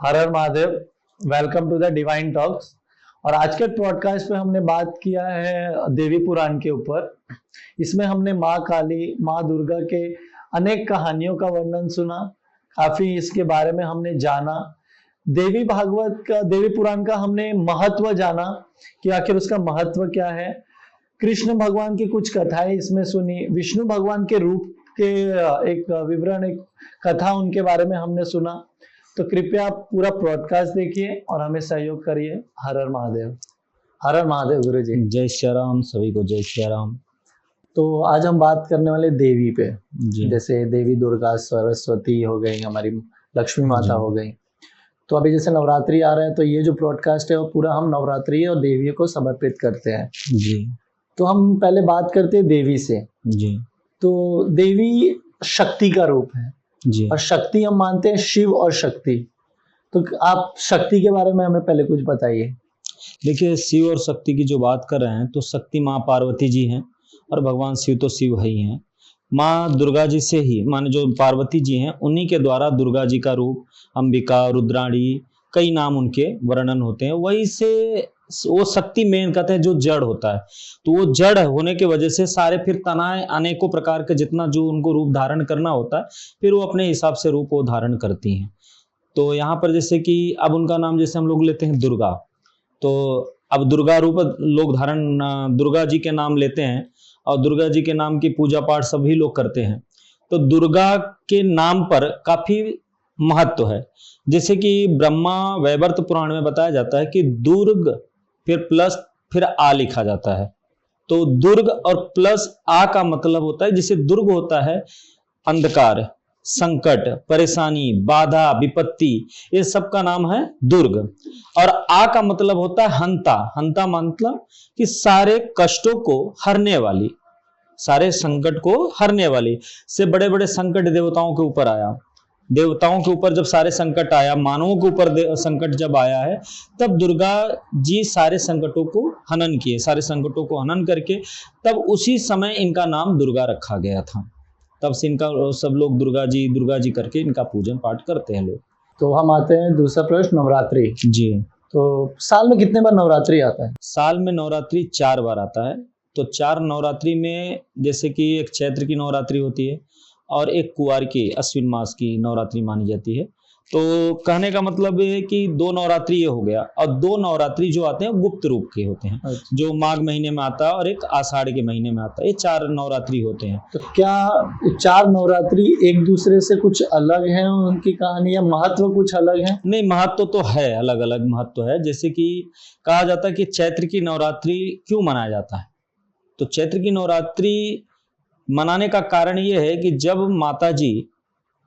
Her Har Mahadev. Welcome to the divine talks. और आज के पॉडकास्ट में हमने बात किया है देवी पुराण के ऊपर। इसमें हमने माँ काली, माँ दुर्गा के अनेक कहानियों का वर्णन सुना, काफी इसके बारे में हमने जाना। देवी भागवत का, देवी पुराण का हमने महत्व जाना कि आखिर उसका महत्व क्या है। कृष्ण भगवान की कुछ कथाएं इसमें सुनी, विष्णु भगवान के रूप के एक विवरण, एक कथा उनके बारे में हमने सुना। तो कृपया आप पूरा पॉडकास्ट देखिए और हमें सहयोग करिए। हर हर महादेव। हर हर महादेव गुरु जी। जय श्री राम, सभी को जय श्री राम। तो आज हम बात करने वाले देवी पे, जी जैसे देवी दुर्गा, सरस्वती हो गई, हमारी लक्ष्मी माता हो गई। तो अभी जैसे नवरात्रि आ रहा है, तो ये जो पॉडकास्ट है वो पूरा हम नवरात्रि और देवी को समर्पित करते हैं। जी तो हम पहले बात करते हैं देवी से। जी तो देवी शक्ति का रूप है जी और शक्ति हम मानते हैं शिव और शक्ति। तो आप शक्ति के बारे में हमें पहले कुछ बताइए। देखिए, शिव और शक्ति की जो बात कर रहे हैं तो शक्ति माँ पार्वती जी हैं और भगवान शिव तो शिव ही हैं। माँ दुर्गा जी से ही, माने जो पार्वती जी हैं उन्हीं के द्वारा दुर्गा जी का रूप अंबिका, रुद्राणी, कई नाम उनके वर्णन होते हैं। वही से वो शक्ति मेन कहते हैं जो जड़ होता है। तो वो जड़ होने की वजह से सारे फिर तनाए अनेकों प्रकार के जितना जो उनको रूप धारण करना होता है, फिर वो अपने हिसाब से रूप वो धारण करती हैं। तो यहाँ पर जैसे कि अब उनका नाम जैसे हम लोग लेते हैं दुर्गा, तो अब दुर्गा रूप लोग धारण दुर्गा जी के नाम लेते हैं और दुर्गा जी के नाम की पूजा पाठ सभी लोग करते हैं। तो दुर्गा के नाम पर काफी महत्व है। जैसे कि ब्रह्मा वैवर्त पुराण में बताया जाता है कि दुर्ग फिर प्लस फिर आ लिखा जाता है। तो दुर्ग और प्लस आ का मतलब होता है, जैसे दुर्ग होता है अंधकार, संकट, परेशानी, बाधा, विपत्ति, ये सब का नाम है दुर्ग। और आ का मतलब होता है हंता। हंता मतलब कि सारे कष्टों को हरने वाली, सारे संकट को हरने वाली। से बड़े बड़े संकट देवताओं के ऊपर आया। देवताओं के ऊपर जब सारे संकट आया, मानवों के ऊपर संकट जब आया है, तब दुर्गा जी सारे संकटों को हनन किए। सारे संकटों को हनन करके तब उसी समय इनका नाम दुर्गा रखा गया था। तब से इनका सब लोग दुर्गा जी करके इनका पूजन पाठ करते हैं लोग। तो हम आते हैं दूसरा प्रश्न, नवरात्रि। जी, तो साल में कितने बार नवरात्रि आता है? साल में नवरात्रि 4 बार आता है। तो 4 नवरात्रि में जैसे कि एक चैत्र की नवरात्रि होती है और एक कुंवार की अश्विन मास की नवरात्रि मानी जाती है। तो कहने का मतलब ये है कि 2 नवरात्रि ये हो गया, और 2 नवरात्रि जो आते हैं गुप्त रूप के होते हैं। अच्छा। जो माघ महीने में आता है और एक आषाढ़ के महीने में आता है। ये 4 नवरात्रि होते हैं। तो क्या 4 नवरात्रि एक दूसरे से कुछ अलग है, उनकी कहानी या महत्व कुछ अलग है? नहीं, महत्व तो है, अलग अलग महत्व है। जैसे कि कहा जाता है कि चैत्र की नवरात्रि क्यों मनाया जाता है। तो चैत्र की नवरात्रि मनाने का कारण ये है कि जब माता जी,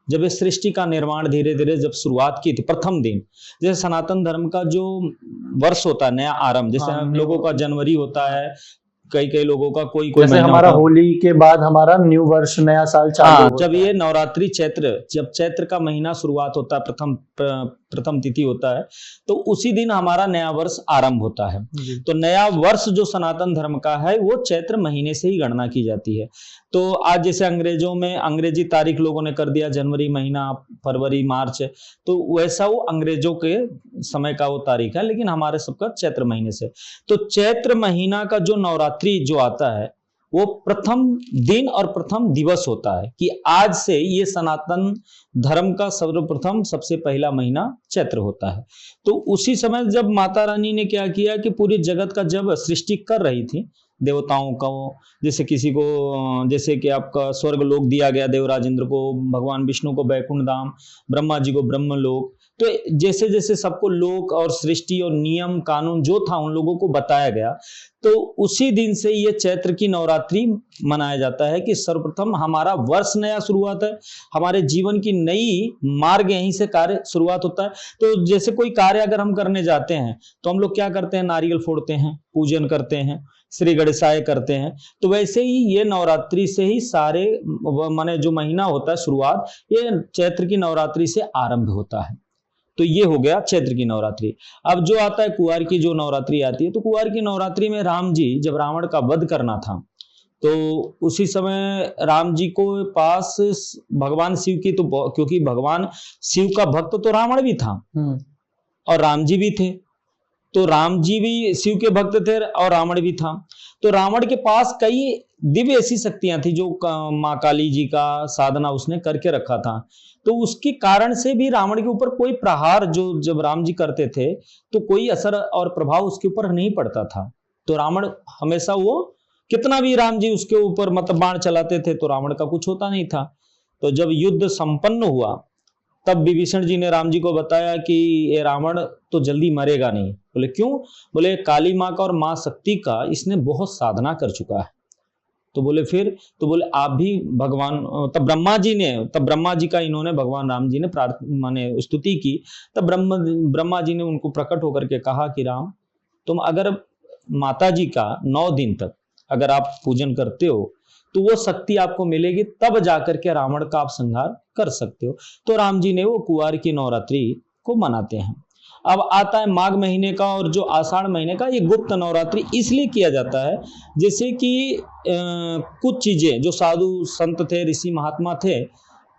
जब इस सृष्टि का निर्माण धीरे धीरे जब शुरुआत की थी, प्रथम दिन, जैसे सनातन धर्म का जो वर्ष होता है, नया आरंभ, जैसे हम लोगों का जनवरी होता है, कई कई लोगों का कोई जैसे हमारा होली के बाद हमारा न्यू वर्ष, नया साल चालू होता जब है। ये नवरात्रि चैत्र, जब चैत्र का महीना शुरुआत होता है, प्रथम तिथि होता है, तो उसी दिन हमारा नया वर्ष आरंभ होता है। तो नया वर्ष जो सनातन धर्म का है वो चैत्र महीने से ही गणना की जाती है। तो आज जैसे अंग्रेजों में अंग्रेजी तारीख लोगों ने कर दिया जनवरी महीना, फरवरी, मार्च, तो वैसा वो अंग्रेजों के समय का वो तारीख है, लेकिन हमारे सबका चैत्र महीने से। तो चैत्र महीना का जो नवरात्रि जो आता है वो प्रथम दिन और प्रथम दिवस होता है कि आज से ये सनातन धर्म का सर्वप्रथम सबसे पहला महीना चैत्र होता है। तो उसी समय जब माता रानी ने क्या किया कि पूरी जगत का जब सृष्टि कर रही थी, देवताओं का, जैसे किसी को, जैसे कि आपका स्वर्ग लोक दिया गया देवराज इंद्र को, भगवान विष्णु को बैकुंठ धाम, ब्रह्मा जी को ब्रह्मलोक। तो जैसे जैसे सबको लोक और सृष्टि और नियम कानून जो था उन लोगों को बताया गया, तो उसी दिन से ये चैत्र की नवरात्रि मनाया जाता है कि सर्वप्रथम हमारा वर्ष नया शुरुआत है, हमारे जीवन की नई मार्ग यहीं से कार्य शुरुआत होता है। तो जैसे कोई कार्य अगर हम करने जाते हैं तो हम लोग क्या करते हैं, नारियल फोड़ते हैं, पूजन करते हैं, श्री गणेशाय करते हैं। तो वैसे ही ये नवरात्रि से ही सारे माने जो महीना होता है शुरुआत, ये चैत्र की नवरात्रि से आरंभ होता है। तो ये हो गया चैत्र की नवरात्रि। अब जो आता है कुंवार की जो नवरात्रि आती है, तो कुंवार की नवरात्रि में राम जी जब रावण का वध करना था, तो उसी समय राम जी को पास भगवान शिव की, तो क्योंकि भगवान शिव का भक्त तो रावण भी था और राम जी भी थे, तो राम जी भी शिव के भक्त थे और रावण भी था। तो रावण के पास कई दिव्य ऐसी शक्तियां थी जो माँ काली जी का साधना उसने करके रखा था, तो उसके कारण से भी रावण के ऊपर कोई प्रहार जो जब राम जी करते थे तो कोई असर और प्रभाव उसके ऊपर नहीं पड़ता था। तो रावण हमेशा वो कितना भी राम जी उसके ऊपर मतलब बाण चलाते थे तो रावण का कुछ होता नहीं था। तो जब युद्ध संपन्न हुआ तब विभीषण जी ने राम जी को बताया कि ये रावण तो जल्दी मरेगा नहीं। बोले क्यों? बोले काली माँ का और माँ शक्ति का इसने बहुत साधना कर चुका है। तो बोले फिर? तो बोले आप भी भगवान, तब ब्रह्मा जी का इन्होंने भगवान राम जी ने माने स्तुति की। तब ब्रह्मा जी ने उनको प्रकट होकर के कहा कि राम, तुम अगर माता जी का 9 दिन तक अगर आप पूजन करते हो तो वो शक्ति आपको मिलेगी, तब जाकर के रावण का आप संहार कर सकते हो। तो राम जी ने वो कुंवार की नवरात्रि को मनाते हैं। अब आता है माघ महीने का और जो आषाढ़ महीने का, ये गुप्त नवरात्रि इसलिए किया जाता है जैसे कि कुछ चीजें जो साधु संत थे, ऋषि महात्मा थे,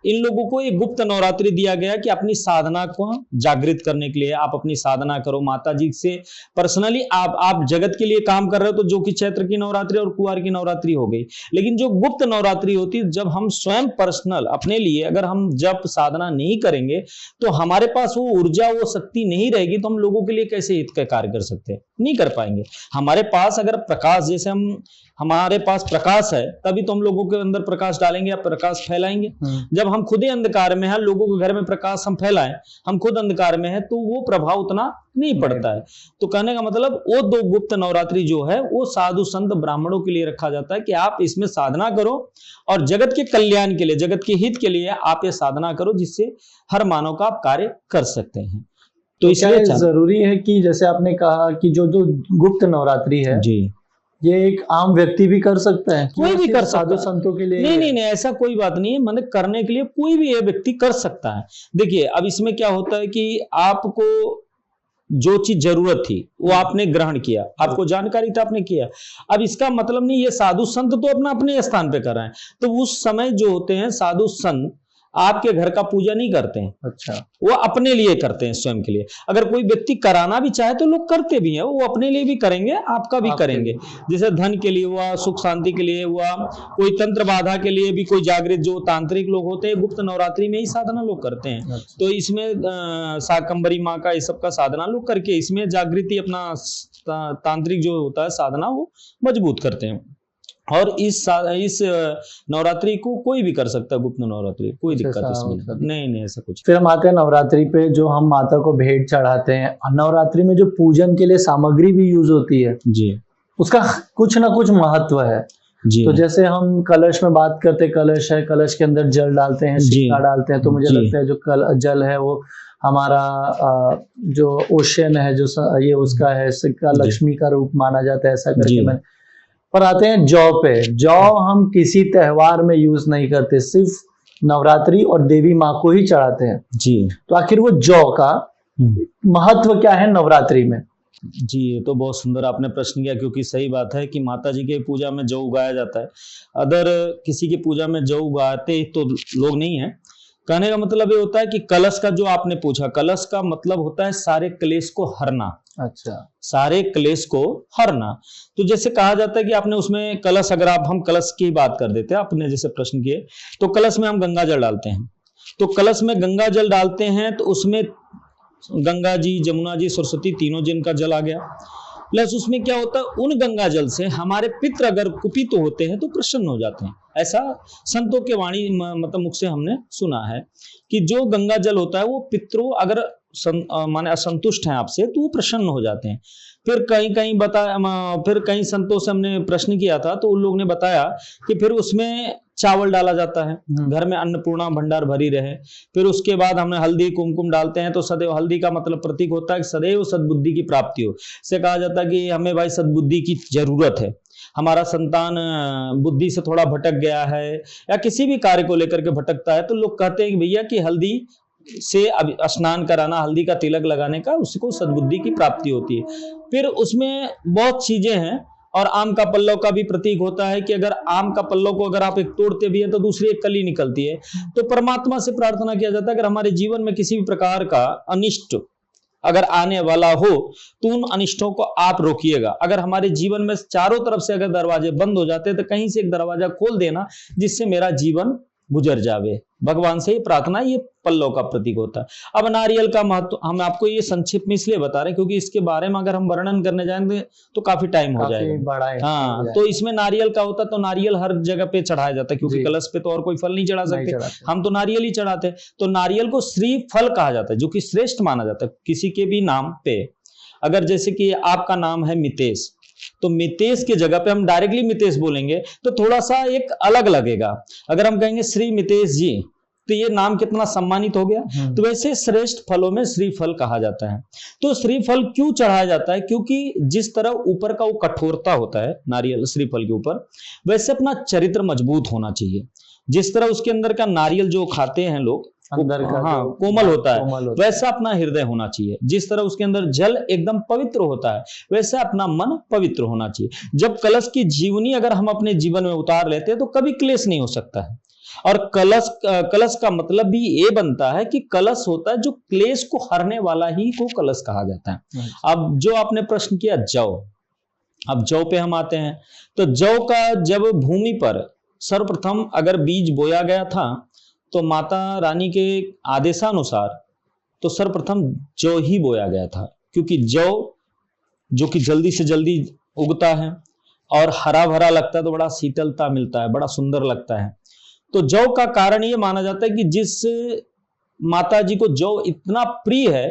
इन लोगों को एक गुप्त नवरात्रि दिया गया कि अपनी साधना को जागृत करने के लिए आप अपनी साधना करो माता जी से पर्सनली। आप जगत के लिए काम कर रहे हो तो जो कि चैत्र की नवरात्रि और कुंवार की नवरात्रि हो गई, लेकिन जो गुप्त नवरात्रि होती है जब हम स्वयं पर्सनल अपने लिए अगर हम जप साधना नहीं करेंगे तो हमारे पास वो ऊर्जा वो शक्ति नहीं रहेगी, तो हम लोगों के लिए कैसे हित का कार्य कर सकते हैं? नहीं कर पाएंगे। हमारे पास अगर प्रकाश, जैसे हमारे पास प्रकाश है तभी तो हम लोगों के अंदर प्रकाश डालेंगे या प्रकाश फैलाएंगे। जब हम खुद ही अंधकार में हैं, लोगों के घर में प्रकाश हम फैलाएं, हम खुद अंधकार में हैं, तो वो प्रभाव उतना नहीं पड़ता है। तो कहने का मतलब वो 2 गुप्त नवरात्रि जो है वो साधु संत ब्राह्मणों के लिए रखा जाता है कि आप इसमें साधना करो और जगत के कल्याण के लिए, जगत के हित के लिए आप ये साधना करो जिससे हर मानव का आप कार्य कर सकते हैं। तो इसलिए जरूरी है कि जैसे आपने कहा कि जो गुप्त नवरात्रि है जी, ये एक आम व्यक्ति भी कर सकता है, कोई भी कर सकता है, साधु संतों के लिए नहीं, ऐसा कोई बात नहीं है। मतलब करने के लिए कोई भी ये व्यक्ति कर सकता है। देखिए अब इसमें क्या होता है कि आपको जो चीज जरूरत थी वो आपने ग्रहण किया, आपको जानकारी था आपने किया। अब इसका मतलब नहीं ये साधु संत तो अपना अपने स्थान पे कर रहे हैं, तो उस समय जो होते हैं साधु संत आपके घर का पूजा नहीं करते हैं। अच्छा, वो अपने लिए करते हैं, स्वयं के लिए। अगर कोई व्यक्ति कराना भी चाहे तो लोग करते भी हैं, वो अपने लिए भी करेंगे, आपका भी करेंगे। जैसे धन के लिए हुआ, सुख शांति के लिए हुआ, कोई तंत्र बाधा के लिए भी कोई जागृत जो तांत्रिक लोग होते हैं गुप्त नवरात्रि में ही साधना लोग करते हैं। अच्छा। तो इसमें शाकंभरी माँ का इस सब का साधना लोग करके इसमें जागृति अपना तांत्रिक जो होता है साधना वो मजबूत करते हैं। और इस नवरात्रि को कोई भी कर सकता है, गुप्त नवरात्रि, कोई दिक्कत इसमें नहीं ऐसा कुछ। फिर हम आते हैं नवरात्रि पे, जो हम माता को भेंट चढ़ाते हैं। नवरात्रि में जो पूजन के लिए सामग्री भी यूज होती है जी, उसका कुछ ना कुछ महत्व है जी। तो जैसे हम कलश में बात करते, कलश है, कलश के अंदर जल डालते हैं, सिक्का डालते हैं, तो मुझे लगता है जो जल है वो हमारा जो ओशन है, जो ये उसका है, सिक्का लक्ष्मी का रूप माना जाता है, ऐसा करके। मैं पर आते हैं जौ पे। जौ हम किसी त्योहार में यूज नहीं करते, सिर्फ नवरात्रि और देवी माँ को ही चढ़ाते हैं जी। तो आखिर वो जौ का महत्व क्या है नवरात्रि में? जी, ये तो बहुत सुंदर आपने प्रश्न किया, क्योंकि सही बात है कि माता जी के पूजा में जौ उगाया जाता है। अगर किसी की पूजा में जौ उगाते तो लोग नहीं है। कहने का मतलब ये होता है कि कलश का जो आपने पूछा, कलश का मतलब होता है सारे क्लेश को हरना। अच्छा, सारे क्लेश को हरना। तो जैसे कहा जाता है कि आपने उसमें कलश, अगर हम कलश की बात कर देते हैं, आपने जैसे प्रश्न किए, तो कलश में हम गंगा जल डालते हैं। तो कलश में गंगा जल डालते हैं तो उसमें गंगा जी, जमुना जी, सरस्वती तीनों जिन का जल आ गया। प्लस उसमें क्या होता है, उन गंगा जल से हमारे पितृ अगर कुपित होते हैं तो प्रसन्न हो जाते हैं। ऐसा संतों के वाणी मतलब मुख से हमने सुना है कि जो गंगा जल होता है वो पितरों अगर माने असंतुष्ट हैं आपसे तो वो प्रसन्न हो जाते हैं। फिर कहीं संतों से हमने प्रश्न किया था तो उन लोग ने बताया कि फिर उसमें चावल डाला जाता है, घर में अन्नपूर्णा भंडार भरी रहे। फिर उसके बाद हमने हल्दी कुमकुम डालते हैं, तो सदैव हल्दी का मतलब प्रतीक होता है कि सदैव सद्बुद्धि की प्राप्ति हो। से कहा जाता है कि हमें भाई सद्बुद्धि की जरूरत है, हमारा संतान बुद्धि से थोड़ा भटक गया है या किसी भी कार्य को लेकर के भटकता है, तो लोग कहते हैं कि भैया कि हल्दी से स्नान कराना, हल्दी का तिलक लगाने का, उसको सद्बुद्धि की प्राप्ति होती है। फिर उसमें बहुत चीजें हैं और आम का पल्लव का भी प्रतीक होता है कि अगर आम का पल्लव को अगर आप एक तोड़ते भी है तो दूसरी एक कली निकलती है। तो परमात्मा से प्रार्थना किया जाता है अगर हमारे जीवन में किसी भी प्रकार का अनिष्ट अगर आने वाला हो तो उन अनिष्टों को आप रोकिएगा। अगर हमारे जीवन में चारों तरफ से अगर दरवाजे बंद हो जाते तो कहीं से एक दरवाजा खोल देना जिससे मेरा जीवन गुजर जावे। भगवान से ये प्रार्थना, ये पल्लव का प्रतीक होता है। अब नारियल का महत्व हम आपको ये संक्षिप्त में इसलिए बता रहे हैं क्योंकि इसके बारे में अगर हम वर्णन करने जाएंगे तो काफी टाइम हो जाएगा। हाँ, तो इसमें नारियल का होता है तो नारियल हर जगह पे चढ़ाया जाता है क्योंकि कलश पे तो और कोई फल नहीं चढ़ा सकते, हम तो नारियल ही चढ़ाते हैं। तो नारियल को श्री फल कहा जाता है जो कि श्रेष्ठ माना जाता है किसी के भी नाम पे। अगर जैसे कि आपका नाम है मितेश, तो मितेश की जगह पे हम डायरेक्टली मितेश बोलेंगे तो थोड़ा सा एक अलग लगेगा। अगर हम कहेंगे श्री मितेश जी तो ये नाम कितना सम्मानित हो गया। तो वैसे श्रेष्ठ फलों में श्रीफल कहा जाता है। तो श्रीफल क्यों चढ़ाया जाता है? क्योंकि जिस तरह ऊपर का वो कठोरता होता है नारियल श्रीफल के ऊपर, वैसे अपना चरित्र मजबूत होना चाहिए। जिस तरह उसके अंदर का नारियल जो खाते हैं लोग अंदर का कोमल होता है, वैसा अपना हृदय होना चाहिए। जिस तरह उसके अंदर जल एकदम पवित्र होता है वैसा अपना मन पवित्र होना चाहिए। जब कलश की जीवनी अगर हम अपने जीवन में उतार लेते हैं तो कभी क्लेश नहीं हो सकता है। और कलश का मतलब भी ये बनता है कि कलश होता है जो क्लेश को हरने वाला ही को कलश कहा जाता है। अब जो आपने प्रश्न किया जौ, अब जौ पे हम आते हैं। तो जौ का जब भूमि पर सर्वप्रथम अगर बीज बोया गया था तो माता रानी के आदेशानुसार तो सर्वप्रथम जौ ही बोया गया था, क्योंकि जौ जो कि जल्दी से जल्दी उगता है और हरा भरा लगता है तो बड़ा शीतलता मिलता है, बड़ा सुंदर लगता है। तो जौ का कारण ये माना जाता है कि जिस माता जी को जौ इतना प्रिय है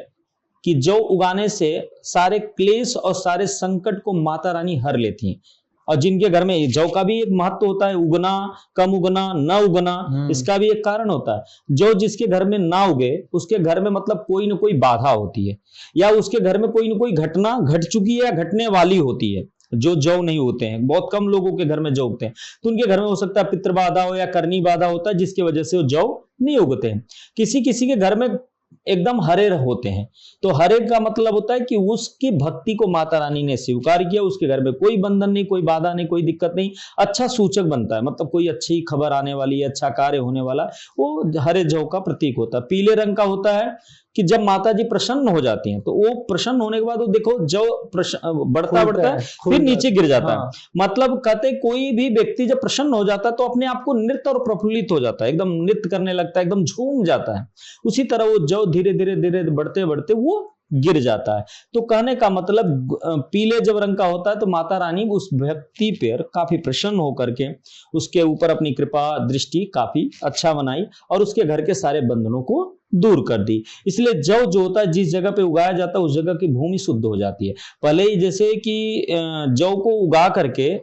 कि जौ उगाने से सारे क्लेश और सारे संकट को माता रानी हर लेती हैं। और जिनके घर में जौ का भी एक महत्व होता है, उगना, कम उगना, न उगना, इसका भी एक कारण होता है। जौ जिसके घर में ना उगे उसके घर में मतलब कोई ना कोई बाधा होती है, या उसके घर में कोई ना कोई घटना घट चुकी है या घटने वाली होती है। जो जौ नहीं होते हैं, बहुत कम लोगों के घर में जौ उगते हैं, तो उनके घर में हो सकता है पितृ बाधा हो या करनी बाधा होता है जिसकी वजह से वो जौ नहीं उगते हैं। किसी किसी के घर में एकदम हरे होते हैं। तो हरे का मतलब होता है कि उसकी भक्ति को माता रानी ने स्वीकार किया, उसके घर में कोई बंधन नहीं, कोई बाधा नहीं, कोई दिक्कत नहीं, अच्छा सूचक बनता है, मतलब कोई अच्छी खबर आने वाली है, अच्छा कार्य होने वाला, वो हरे जौ का प्रतीक होता है। पीले रंग का होता है कि जब माता जी प्रसन्न हो जाती हैं तो वो प्रसन्न होने के बाद वो देखो जौ बढ़ता बढ़ता है फिर नीचे गिर जाता है। मतलब कहते कोई भी व्यक्ति जब प्रसन्न हो जाता है तो अपने आप को नृत्य और प्रफुल्लित हो जाता है, एकदम नृत्य करने लगता है, एकदम झूम जाता है। उसी तरह वो जौ धीरे धीरे धीरे बढ़ते बढ़ते वो गिर जाता है। तो कहने का मतलब पीले जब रंग का होता है तो माता रानी उस व्यक्ति पर काफी प्रसन्न होकर के उसके ऊपर अपनी कृपा दृष्टि काफी अच्छा बनाई और उसके घर के सारे बंधनों को दूर कर दी। इसलिए जौ जो होता है जिस जगह पे उगाया जाता है उस जगह की भूमि शुद्ध हो जाती है। पहले ही जैसे कि जौ को उगा करके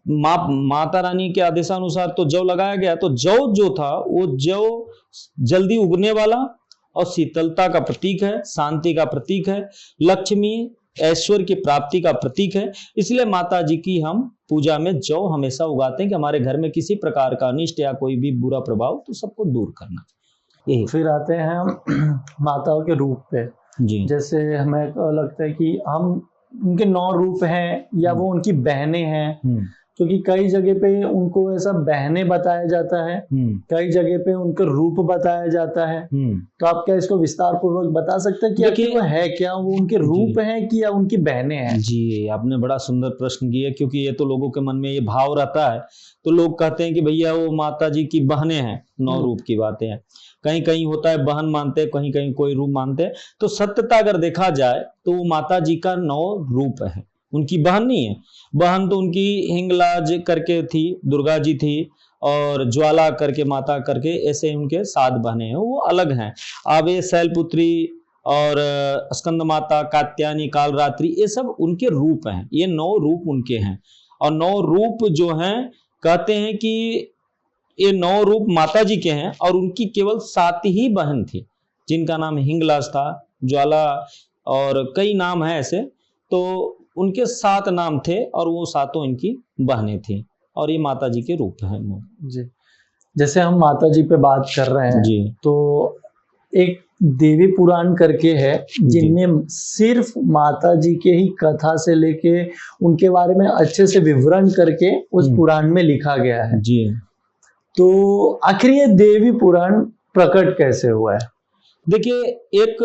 माता रानी के आदेशानुसार तो जौ लगाया गया, तो जौ जो था वो जौ जल्दी उगने वाला और शीतलता का प्रतीक है, शांति का प्रतीक है, लक्ष्मी ऐश्वर्य की प्राप्ति का प्रतीक है। इसलिए माता जी की हम पूजा में जौ हमेशा उगाते हैं कि हमारे घर में किसी प्रकार का अनिष्ट या कोई भी बुरा प्रभाव तो सबको दूर करना। यही फिर आते हैं हम माताओं के रूप पे जी। जैसे हमें लगता है कि हम उनके 9 रूप हैं या वो उनकी बहनें हैं, क्योंकि कई जगह पे उनको ऐसा बहनें बताया जाता है, कई जगह पे उनका रूप बताया जाता है। तो आप क्या इसको विस्तार पूर्वक बता सकते हैं कि आखिर वो है क्या, वो उनके रूप हैं कि या उनकी बहनें हैं? जी, आपने बड़ा सुंदर प्रश्न किया, क्योंकि ये तो लोगों के मन में ये भाव रहता है। तो लोग कहते हैं कि भैया वो माता जी की बहनें हैं, 9 रूप की बातें हैं। कहीं कहीं होता है बहन मानते हैं, कहीं कहीं कोई रूप मानते हैं। तो सत्यता अगर देखा जाए तो वो माता जी का 9 रूप है, उनकी बहन नहीं है। बहन तो उनकी हिंगलाज करके थी, दुर्गा जी थी, और ज्वाला करके माता करके ऐसे उनके 7 बहनें हैं, वो अलग हैं। अब ये शैलपुत्री और स्कंद माता, कात्यायनी, कालरात्रि, ये सब उनके रूप हैं। ये 9 रूप उनके हैं। और 9 रूप जो हैं कहते हैं कि ये 9 रूप माता जी के हैं और उनकी केवल 7 ही बहन थी, जिनका नाम हिंगलाज था, ज्वाला और कई नाम है ऐसे। तो उनके 7 नाम थे और वो 7 इनकी बहनें थी और ये माता जी के रूप हैं जी। जैसे हम माता जी पे बात कर रहे हैं जी, तो एक देवी पुराण करके है, जिनमें सिर्फ माता जी के ही कथा से लेके उनके बारे में अच्छे से विवरण करके उस पुराण में लिखा गया है जी। तो आखिर ये देवी पुराण प्रकट कैसे हुआ है? देखिए, एक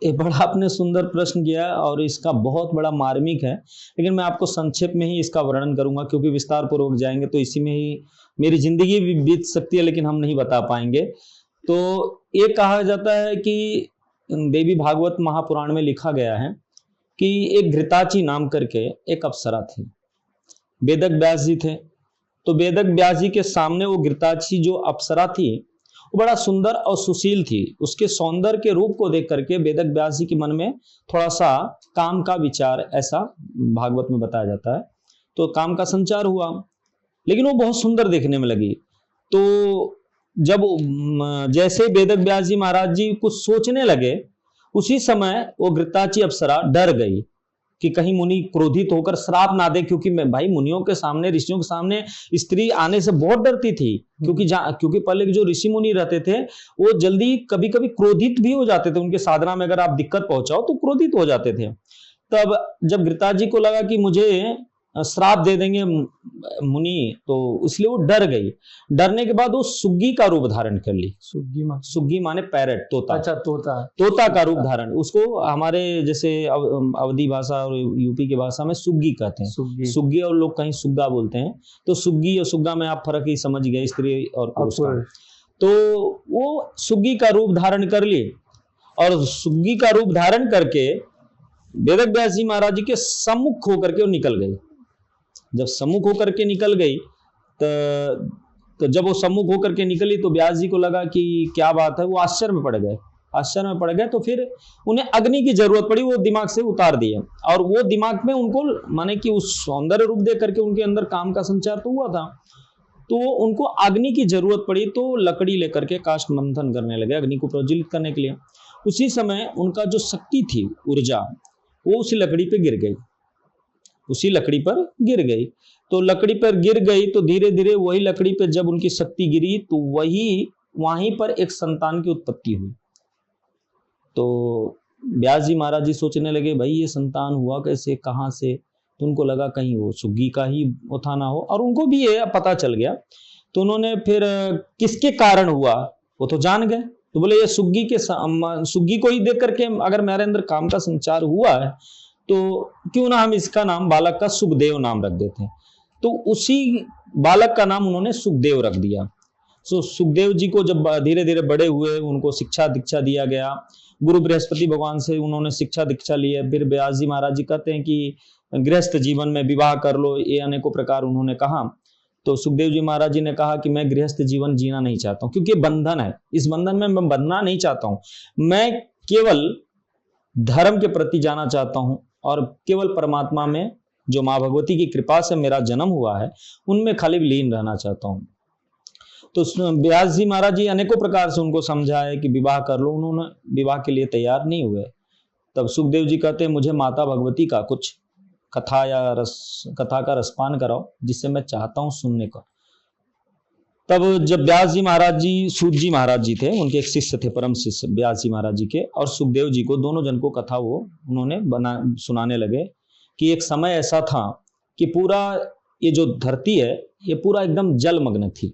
बड़ा आपने सुंदर प्रश्न किया और इसका बहुत बड़ा मार्मिक है, लेकिन मैं आपको संक्षेप में ही इसका वर्णन करूंगा, क्योंकि विस्तार पूर्वक जाएंगे तो इसी में ही मेरी जिंदगी भी बीत सकती है, लेकिन हम नहीं बता पाएंगे। तो ये कहा जाता है कि देवी भागवत महापुराण में लिखा गया है कि एक घृताची नाम करके एक अप्सरा थी। वेदक व्यास जी थे, तो वेदक व्यास जी के सामने वो घृताची जो अप्सरा थी वो बड़ा सुंदर और सुशील थी। उसके सौंदर्य के रूप को देख करके वेदक व्यास जी के मन में थोड़ा सा काम का विचार, ऐसा भागवत में बताया जाता है, तो काम का संचार हुआ, लेकिन वो बहुत सुंदर देखने में लगी। तो जब जैसे वेदक व्यास जी महाराज जी कुछ सोचने लगे, उसी समय वो घृताची अप्सरा डर गई कि कहीं मुनि क्रोधित होकर श्राप ना दे, क्योंकि मैं भाई मुनियों के सामने, ऋषियों के सामने स्त्री आने से बहुत डरती थी, क्योंकि पहले के जो ऋषि मुनि रहते थे वो जल्दी कभी कभी क्रोधित भी हो जाते थे। उनके साधना में अगर आप दिक्कत पहुंचाओ तो क्रोधित हो जाते थे। तब जब घृताची को लगा कि मुझे श्राप दे देंगे मुनि, तो इसलिए वो डर गई। डरने के बाद वो सुग्गी का रूप धारण कर ली। सुग्गी माने पैरट, तोता। अच्छा, तोता का रूप धारण, उसको हमारे जैसे अवधी भाषा और यूपी की भाषा में सुग्गी कहते हैं। सुग्गी और लोग कहीं सुग्गा बोलते हैं, तो सुग्गी और सुग्गा में आप फर्क ही समझ गए, स्त्री और पुरुष का। तो वो सुग्गी का रूप धारण कर लिए, और सुग्गी का रूप धारण करके वेदक व्यास जी महाराज जी के सम्मुख होकर के वो निकल गई। जब सम्मुख होकर के निकल गई तो जब वो सम्मुख होकर के निकली तो व्यास जी को लगा कि क्या बात है, वो आश्चर्य में पड़ गए। तो फिर उन्हें अग्नि की जरूरत पड़ी, वो दिमाग से उतार दिए, और वो दिमाग में उनको माने कि उस सौंदर्य रूप देख करके उनके अंदर काम का संचार तो हुआ था, तो उनको अग्नि की जरूरत पड़ी, तो लकड़ी लेकर के काष्ठ मंथन करने लगे अग्नि को प्रज्वलित करने के लिए। उसी समय उनका जो शक्ति थी, ऊर्जा, वो उसी लकड़ी पे गिर गई। तो लकड़ी पर गिर गई तो धीरे धीरे वही लकड़ी पे जब उनकी शक्ति गिरी तो वहीं पर एक संतान की उत्पत्ति हुई। तो व्यास जी महाराज जी सोचने लगे, भाई ये संतान हुआ कैसे, कहाँ से? तो उनको लगा कहीं वो सुग्गी का ही उठा ना हो, और उनको भी ये पता चल गया। तो उन्होंने फिर किसके कारण हुआ वो तो जान गए, तो बोले ये सुग्गी को ही देख करके अगर मेरे अंदर काम का संचार हुआ है तो क्यों ना हम इसका नाम, बालक का सुखदेव नाम रख देते हैं। तो उसी बालक का नाम उन्होंने सुखदेव रख दिया। सो सुखदेव जी को जब धीरे धीरे बड़े हुए, उनको शिक्षा दीक्षा दिया गया, गुरु बृहस्पति भगवान से उन्होंने शिक्षा दीक्षा ली है। फिर व्यास जी महाराज जी कहते हैं कि गृहस्थ जीवन में विवाह कर लो, ये अनेकों प्रकार उन्होंने कहा। तो सुखदेव जी महाराज जी ने कहा कि मैं गृहस्थ जीवन जीना नहीं चाहता हूँ, क्योंकि बंधन है, इस बंधन में मैं बंधना नहीं चाहता हूँ। मैं केवल धर्म के प्रति जाना चाहता हूँ, और केवल परमात्मा में जो माँ भगवती की कृपा से मेरा जन्म हुआ है उनमें खाली लीन रहना चाहता हूँ। तो व्यास जी महाराज जी अनेकों प्रकार से उनको समझाए कि विवाह कर लो, उन्होंने विवाह के लिए तैयार नहीं हुए। तब सुखदेव जी कहते हैं मुझे माता भगवती का कुछ कथा का रसपान कराओ, जिससे मैं चाहता हूँ सुनने का। तब जब व्यास जी महाराज जी, सूत जी महाराज जी थे, उनके एक शिष्य थे, परम शिष्य व्यास जी महाराज जी के, और सुखदेव जी को, दोनों जन को कथा वो उन्होंने सुनाने लगे कि एक समय ऐसा था कि पूरा ये जो धरती है ये पूरा एकदम जलमग्न थी।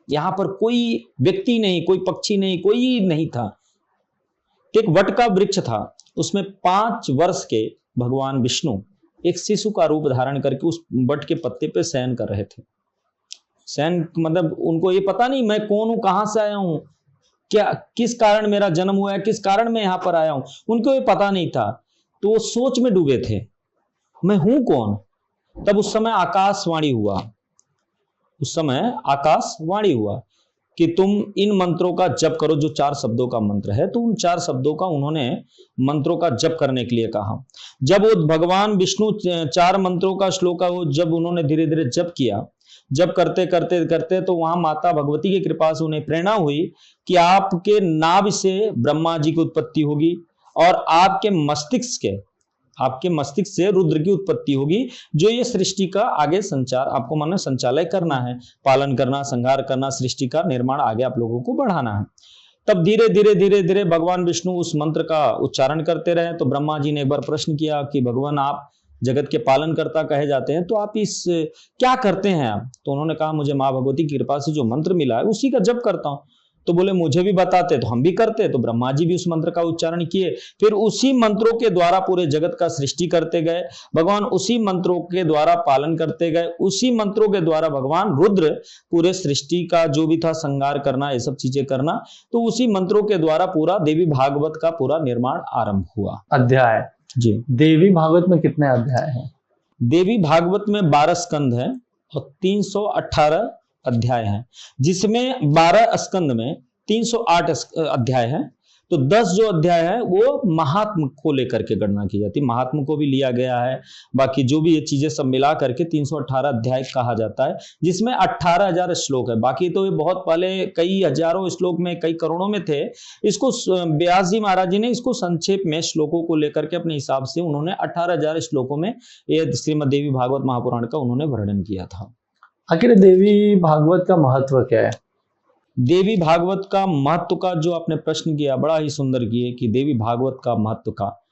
यहाँ पर कोई व्यक्ति नहीं, कोई पक्षी नहीं, कोई नहीं था। एक वट का वृक्ष था, उसमें 5 वर्ष के भगवान विष्णु एक शिशु का रूप धारण करके उस वट के पत्ते पे शयन कर रहे थे। शयन मतलब उनको ये पता नहीं मैं कौन हूं, कहां से आया हूं, क्या किस कारण मेरा जन्म हुआ है, किस कारण मैं यहाँ पर आया हूं, उनको ये पता नहीं था। तो वो सोच में डूबे थे, मैं हूं कौन। तब उस समय आकाशवाणी हुआ कि तुम इन मंत्रों का जप करो, जो 4 शब्दों का मंत्र है। तो उन 4 शब्दों का उन्होंने मंत्रों का जप करने के लिए कहा। जब वो भगवान विष्णु 4 मंत्रों का श्लोक का वो जब उन्होंने धीरे धीरे जप किया, जब करते करते करते तो वहां माता भगवती की कृपा से उन्हें प्रेरणा हुई कि आपके नाभि से ब्रह्मा जी की उत्पत्ति होगी, और आपके मस्तिष्क से रुद्र की उत्पत्ति होगी, जो ये सृष्टि का आगे संचार आपको माने संचालय करना है, पालन करना, संहार करना, सृष्टि का निर्माण आगे आप लोगों को बढ़ाना है। तब धीरे धीरे धीरे धीरे भगवान विष्णु उस मंत्र का उच्चारण करते रहे। तो ब्रह्मा जी ने एक बार प्रश्न किया कि भगवान आप जगत के पालनकर्ता कहे जाते हैं, तो आप इस क्या करते हैं आप? तो उन्होंने कहा मुझे माँ भगवती की कृपा से जो मंत्र मिला है उसी का जप करता हूँ। तो बोले मुझे भी बताते तो हम भी करते। तो ब्रह्मा जी भी उस मंत्र का उच्चारण किए, फिर उसी मंत्रों के द्वारा पूरे जगत का सृष्टि करते गए भगवान, उसी मंत्रों के द्वारा पालन करते गए, उसी मंत्रों के द्वारा भगवान रुद्र पूरे सृष्टि का जो भी था संहार करना, ये सब चीजें करना, तो उसी मंत्रों के द्वारा पूरा देवी भागवत का पूरा निर्माण आरंभ हुआ। अध्याय जी, देवी भागवत में कितने अध्याय हैं? देवी भागवत में 12 स्कंद है और 318 अध्याय हैं, जिसमें 12 स्कंद में 308 अध्याय हैं। तो 10 जो अध्याय है वो महात्म को लेकर के गणना की जाती है, महात्म को भी लिया गया है। बाकी जो भी ये चीजें सब मिला करके 318 अध्याय कहा जाता है, जिसमें 18,000 श्लोक है। बाकी तो ये बहुत पहले कई हजारों श्लोक में, कई करोड़ों में थे। इसको व्यास जी महाराज जी ने इसको संक्षेप में श्लोकों को लेकर के अपने हिसाब से उन्होंने 18,000 श्लोकों में ये श्रीमद् देवी भागवत महापुराण का उन्होंने वर्णन किया था। आखिर देवी भागवत का महत्व क्या है? देवी भागवत का महत्व का जो आपने प्रश्न किया, बड़ा ही सुंदर किए कि देवी भागवत का महत्व का।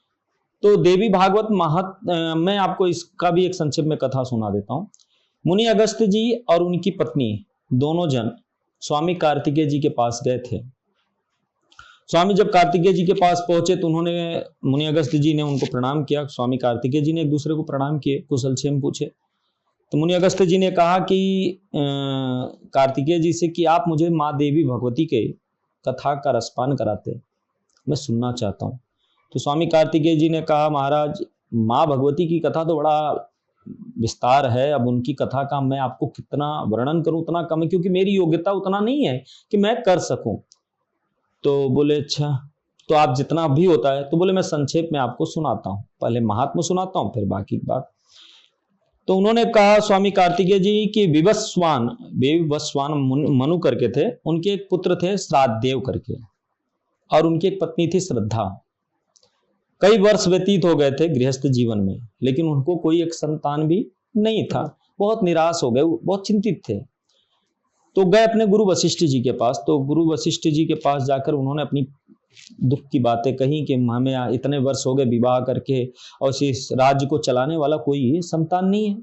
तो देवी भागवत मैं आपको इसका भी एक संक्षेप में कथा सुना देता हूँ। मुनि अगस्त्य जी और उनकी पत्नी दोनों जन स्वामी कार्तिकेय जी के पास गए थे। स्वामी जब कार्तिकेय जी के पास पहुंचे तो उन्होंने, मुनि अगस्त्य जी ने उनको प्रणाम किया, स्वामी कार्तिकेय जी ने एक दूसरे को प्रणाम किए, कुशल क्षेम पूछे। तो मुनि अगस्त्य जी ने कहा कि कार्तिकेय जी से कि आप मुझे माँ देवी भगवती के कथा का रसपान कराते, मैं सुनना चाहता हूँ। तो स्वामी कार्तिकेय जी ने कहा महाराज, माँ भगवती की कथा तो बड़ा विस्तार है, अब उनकी कथा का मैं आपको कितना वर्णन करूं उतना कम है, क्योंकि मेरी योग्यता उतना नहीं है कि मैं कर सकूं। तो बोले अच्छा, तो आप जितना भी होता है। तो बोले मैं संक्षेप में आपको सुनाता हूँ, पहले महात्मा सुनाता हूँ फिर बाकी की बात। तो उन्होंने कहा स्वामी कार्तिकेय जी की विवस्वान मनु करके थे, उनके एक पुत्र थे श्राद्धदेव करके, और उनकी एक पत्नी थी श्रद्धा। कई वर्ष व्यतीत हो गए थे गृहस्थ जीवन में, लेकिन उनको कोई एक संतान भी नहीं था। बहुत निराश हो गए, बहुत चिंतित थे। तो गए अपने गुरु वशिष्ठ जी के पास। तो गुरु वशिष्ठ जी के पास जाकर उन्होंने अपनी दुख की बातें कही कि हमें इतने वर्ष हो गए विवाह करके और इस राज्य को चलाने वाला कोई संतान नहीं है,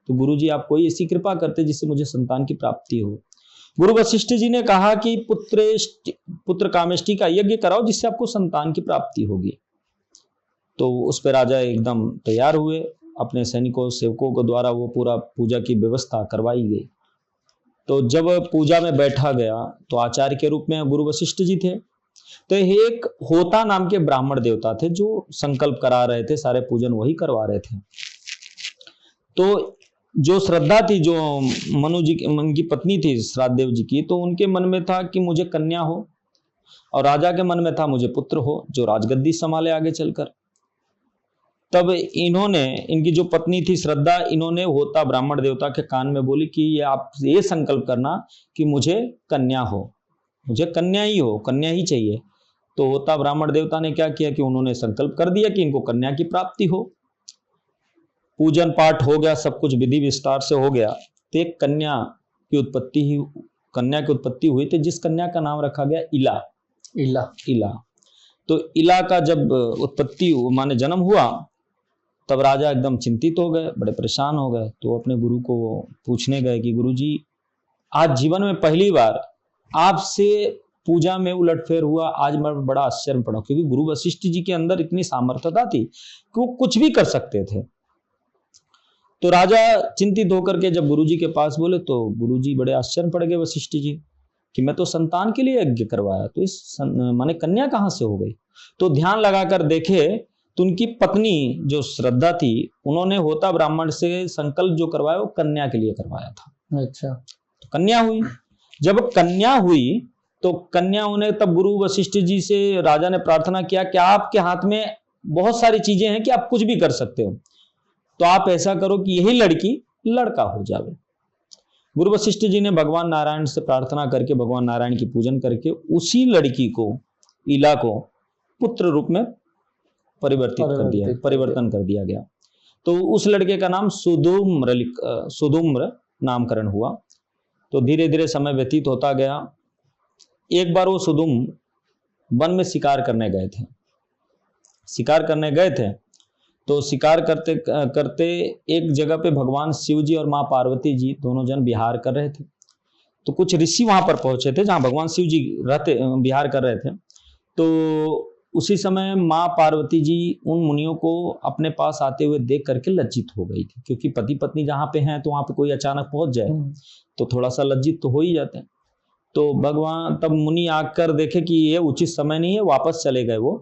तो गुरु जी आप कोई ऐसी कृपा करते जिससे मुझे संतान की प्राप्ति हो। गुरु वशिष्ठ जी ने कहा कि पुत्र कामेष्टि का यज्ञ कराओ जिससे आपको संतान की प्राप्ति होगी। तो उस पर राजा एकदम तैयार हुए, अपने सैनिकों सेवकों के द्वारा वो पूरा पूजा की व्यवस्था करवाई गई। तो जब पूजा में बैठा गया तो आचार्य के रूप में गुरु वशिष्ठ जी थे। तो एक होता नाम के ब्राह्मण देवता थे जो संकल्प करा रहे थे, सारे पूजन वही करवा रहे थे। तो जो श्रद्धा थी, जो मनु जी की पत्नी थी श्राद्धदेव जी की, तो उनके मन में था कि मुझे कन्या हो, और राजा के मन में था मुझे पुत्र हो जो राजगद्दी संभाले आगे चलकर। तब इन्होंने, इनकी जो पत्नी थी श्रद्धा, इन्होंने होता ब्राह्मण देवता के कान में बोली कि ये आप ये संकल्प करना कि मुझे कन्या हो, मुझे कन्या ही हो, कन्या ही चाहिए। तो होता ब्राह्मण देवता ने क्या किया कि उन्होंने संकल्प कर दिया कि इनको कन्या की प्राप्ति हो। पूजन पाठ हो गया, सब कुछ विधि विस्तार से हो गया। तो एक कन्या की उत्पत्ति हुई थी, जिस कन्या का नाम रखा गया इला। इला। तो इला का जब उत्पत्ति माने जन्म हुआ, तब राजा एकदम चिंतित हो गए, बड़े परेशान हो गए। तो अपने गुरु को पूछने गए कि गुरु जी, आज जीवन में पहली बार आपसे पूजा में उलटफेर हुआ, आज मैं बड़ा आश्चर्य पड़ा, क्योंकि गुरु वशिष्ठ जी के अंदर इतनी सामर्थ्यता थी कि वो कुछ भी कर सकते थे। तो राजा चिंतित होकर के जब गुरुजी के पास बोले, तो गुरुजी बड़े आश्चर्य पड़ गए वशिष्ठ जी कि मैं तो संतान के लिए यज्ञ करवाया, तो इस माने कन्या कहाँ से हो गई। तो ध्यान लगाकर देखे तो उनकी पत्नी जो श्रद्धा थी, उन्होंने होता ब्राह्मण से संकल्प जो करवाया वो कन्या के लिए करवाया था। अच्छा। तो कन्या हुई। जब कन्या हुई तो कन्या होने, तब गुरु वशिष्ठ जी से राजा ने प्रार्थना किया कि आपके हाथ में बहुत सारी चीजें हैं कि आप कुछ भी कर सकते हो, तो आप ऐसा करो कि यही लड़की लड़का हो जावे। गुरु वशिष्ठ जी ने भगवान नारायण से प्रार्थना करके, भगवान नारायण की पूजन करके उसी लड़की को, इला को, पुत्र रूप में परिवर्तन कर दिया गया। तो उस लड़के का नाम सुधुम्र नामकरण हुआ। तो धीरे धीरे समय व्यतीत होता गया। एक बार वो सुधुम वन में शिकार करने गए थे। शिकार करने गए थे तो शिकार करते करते एक जगह पे भगवान शिव जी और माँ पार्वती जी दोनों जन विहार कर रहे थे। तो कुछ ऋषि वहां पर पहुंचे थे जहां भगवान शिव जी विहार कर रहे थे। तो उसी समय माँ पार्वती जी उन मुनियों को अपने पास आते हुए देख करके लज्जित हो गई थी, क्योंकि पति पत्नी जहाँ पे हैं तो वहां पे कोई अचानक पहुंच जाए तो थोड़ा सा लज्जित तो हो ही जाते हैं। तो भगवान तब मुनि आकर देखे कि ये उचित समय नहीं है, वापस चले गए वो।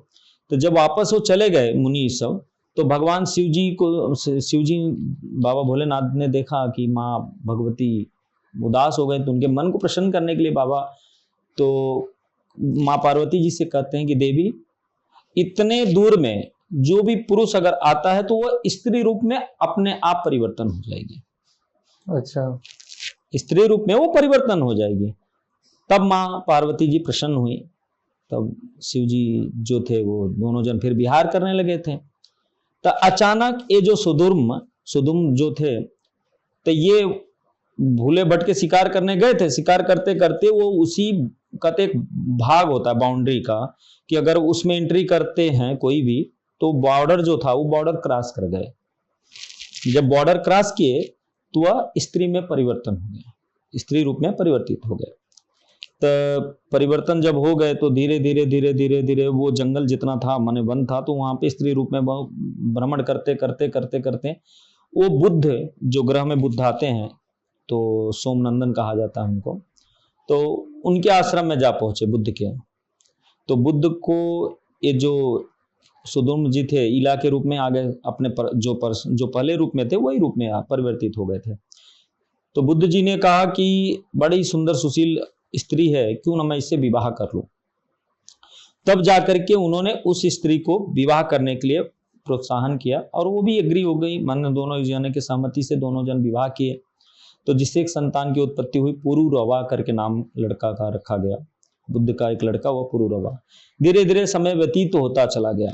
तो जब वापस वो चले गए मुनि सब, तो भगवान शिव जी बाबा भोलेनाथ ने देखा कि माँ भगवती उदास हो गए, तो उनके मन को प्रसन्न करने के लिए बाबा तो माँ पार्वती जी से कहते हैं कि देवी, इतने दूर में जो भी पुरुष अगर आता है तो वह स्त्री रूप में अपने आप परिवर्तन हो जाएगी। अच्छा, स्त्री रूप में वो परिवर्तन हो जाएगी। तब माँ पार्वती जी प्रसन्न हुई। तब शिव जी जो थे वो दोनों जन फिर विहार करने लगे थे। तो अचानक ये जो सुदुम जो थे, तो ये भूले भटके के शिकार करने गए थे। शिकार करते करते वो उसी का एक भाग होता है बाउंड्री का, कि अगर उसमें एंट्री करते हैं कोई भी तो बॉर्डर जो था वो बॉर्डर क्रॉस कर गए। जब बॉर्डर क्रॉस किए तो वह स्त्री में परिवर्तन हो गया, स्त्री रूप में परिवर्तित हो गए। तो परिवर्तन जब हो गए तो धीरे धीरे धीरे धीरे धीरे वो जंगल जितना था माने वन था, तो वहां पे स्त्री रूप में भ्रमण करते करते करते करते वो बुद्ध जो ग्रह में बुद्ध आते हैं, तो सोमनंदन कहा जाता है उनको, तो उनके आश्रम में जा पहुंचे बुद्ध के। तो बुद्ध को ये जो सुदुम जी थे इला के रूप में आ गए, अपने जो पहले रूप में थे वही रूप में परिवर्तित हो गए थे। तो बुद्ध जी ने कहा कि बड़ी सुंदर सुशील स्त्री है, क्यों ना मैं इससे विवाह कर लूं। तब जाकर के उन्होंने उस स्त्री को विवाह करने के लिए प्रोत्साहन किया और वो भी एग्री हो गई। मन दोनों जन के सहमति से दोनों जन विवाह किए, तो जिससे एक संतान की उत्पत्ति हुई। पुरुरवा करके नाम लड़का का रखा गया, बुद्ध का एक लड़का वो पुरुरवा। धीरे धीरे समय व्यतीत होता चला गया।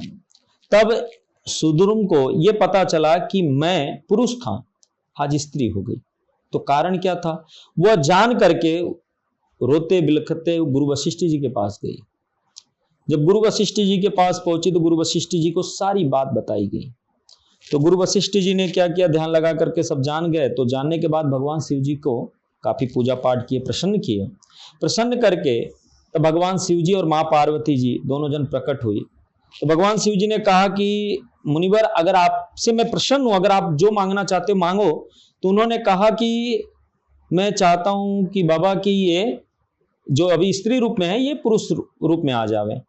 तब सुदुर्म को ये पता चला कि मैं पुरुष था, आज स्त्री हो गई। तो कारण क्या था, वह जान करके रोते बिलखते गुरु वशिष्ठ जी के पास गई। जब गुरु वशिष्ठ जी के पास पहुंची तो गुरु वशिष्ठ जी को सारी बात बताई गई। तो गुरु वशिष्ठ जी ने क्या किया, ध्यान लगा करके सब जान गए। तो जानने के बाद भगवान शिव जी को काफी पूजा पाठ किए, प्रसन्न किए। प्रसन्न करके तो भगवान शिव जी और माँ पार्वती जी दोनों जन प्रकट हुई। तो भगवान शिव जी ने कहा कि मुनिवर, अगर आपसे मैं प्रसन्न हूं, अगर आप जो मांगना चाहते हो मांगो। तो उन्होंने कहा कि मैं चाहता हूं कि बाबा की ये जो अभी स्त्री रूप में है ये पुरुष रूप में आ जावे।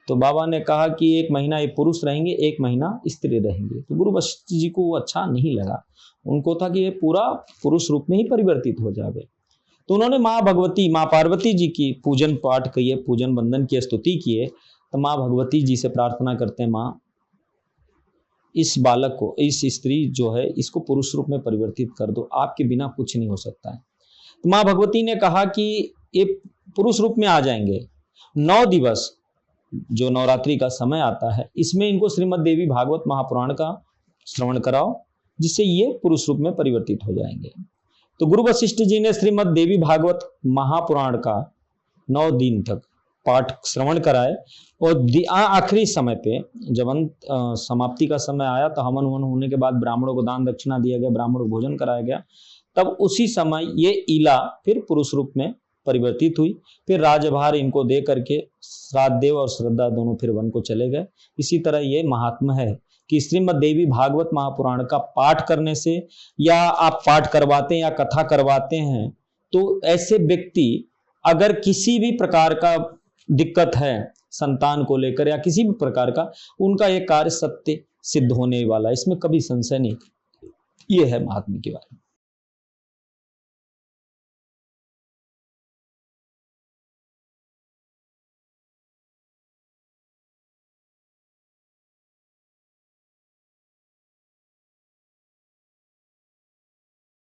तो बाबा ने कहा कि 1 महीना ये पुरुष रहेंगे, 1 महीना स्त्री रहेंगे। तो गुरु वशिष्ठ जी को वो अच्छा नहीं लगा, उनको था कि ये पूरा पुरुष रूप में ही परिवर्तित हो जावे। तो उन्होंने माँ भगवती, माँ पार्वती जी की पूजन पाठ किए, पूजन वंदन की स्तुति किए। तो माँ भगवती जी से प्रार्थना करते हैं, माँ इस बालक को, इस स्त्री जो है इसको पुरुष रूप में परिवर्तित कर दो, आपके बिना कुछ नहीं हो सकता है। तो माँ भगवती ने कहा कि ये पुरुष रूप में आ जाएंगे। 9 दिवस जो नवरात्रि का समय आता है, इसमें इनको श्रीमद् देवी भागवत महापुराण का श्रवण कराओ, जिससे ये पुरुष रूप में परिवर्तित हो जाएंगे। तो गुरु वशिष्ठ जी ने श्रीमद् देवी भागवत महापुराण का 9 दिन तक पाठ श्रवण कराए। और आखिरी समय पे जब समाप्ति का समय आया तो हवन वन होने के बाद ब्राह्मणों को दान दक्षिणा दिया गया, ब्राह्मणों को भोजन कराया गया। तब उसी समय ये इला फिर पुरुष रूप में परिवर्तित हुई। फिर राजभार इनको दे करके श्राद्धदेव और श्रद्धा दोनों फिर वन को चले गए। इसी तरह ये महात्मा है कि श्रीमद् देवी भागवत महापुराण का पाठ करने से, या आप पाठ करवाते हैं या कथा करवाते हैं, तो ऐसे व्यक्ति अगर किसी भी प्रकार का दिक्कत है संतान को लेकर या किसी भी प्रकार का, उनका ये कार्य सत्य सिद्ध होने वाला है, इसमें कभी संशय नहीं। ये है महात्मा के बारे में।